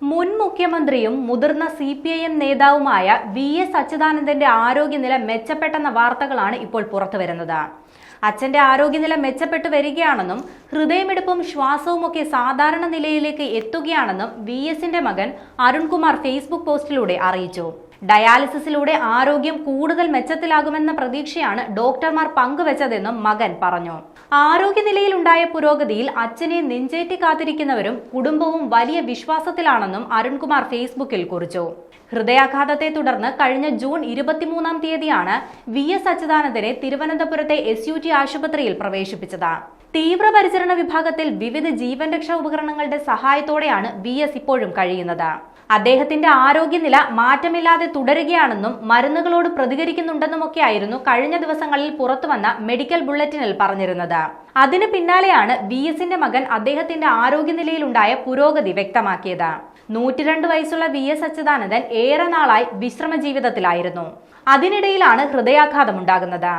മുൻ മുഖ്യമന്ത്രിയും മുതിർന്ന CPIM നേതാവുമായ VS അച്യുതാനന്ദന്റെ ആരോഗ്യനില മെച്ചപ്പെട്ടെന്ന വാർത്തകളാണ് ഇപ്പോൾ പുറത്തുവരുന്നത്. അച്ഛന്റെ ആരോഗ്യനില മെച്ചപ്പെട്ടു വരികയാണെന്നും ഹൃദയമിടിപ്പും ശ്വാസവുമൊക്കെ സാധാരണ നിലയിലേക്ക് എത്തുകയാണെന്നും VSന്റെ മകൻ അരുൺകുമാർ ഫേസ്ബുക്ക് പോസ്റ്റിലൂടെ അറിയിച്ചു. ഡയാലിസിസിലൂടെ ആരോഗ്യം കൂടുതൽ മെച്ചത്തിലാകുമെന്ന പ്രതീക്ഷയാണ് ഡോക്ടർമാർ പങ്കുവച്ചതെന്നും മകൻ പറഞ്ഞു. ആരോഗ്യനിലയിലുണ്ടായ പുരോഗതിയിൽ അച്ഛനെ നെഞ്ചേറ്റി കാത്തിരിക്കുന്നവരും കുടുംബവും വലിയ വിശ്വാസത്തിലാണെന്നും അരുൺകുമാർ ഫേസ്ബുക്കിൽ കുറിച്ചു. ഹൃദയാഘാതത്തെ തുടർന്ന് കഴിഞ്ഞ ജൂൺ 23-ാം തീയതിയാണ് VS അച്യുതാനന്ദനെ തിരുവനന്തപുരത്തെ SUT ആശുപത്രിയിൽ പ്രവേശിപ്പിച്ചത്. തീവ്രപരിചരണ വിഭാഗത്തിൽ വിവിധ ജീവൻ രക്ഷാ ഉപകരണങ്ങളുടെ സഹായത്തോടെയാണ് VS ഇപ്പോഴും കഴിയുന്നത്. അദ്ദേഹത്തിന്റെ ആരോഗ്യനില മാറ്റമില്ലാതെ തുടരുകയാണെന്നും മരുന്നുകളോട് പ്രതികരിക്കുന്നുണ്ടെന്നുമൊക്കെയായിരുന്നു കഴിഞ്ഞ ദിവസങ്ങളിൽ പുറത്തുവന്ന മെഡിക്കൽ ബുള്ളറ്റിനിൽ പറഞ്ഞിരുന്നത്. അതിന് പിന്നാലെയാണ് VSന്റെ മകൻ അദ്ദേഹത്തിന്റെ ആരോഗ്യനിലയിലുണ്ടായ പുരോഗതി വ്യക്തമാക്കിയത്. 102 വയസ്സുള്ള VS അച്യുതാനന്ദൻ ഏറെ നാളായി വിശ്രമ ജീവിതത്തിലായിരുന്നു. അതിനിടയിലാണ് ഹൃദയാഘാതമുണ്ടാകുന്നത്.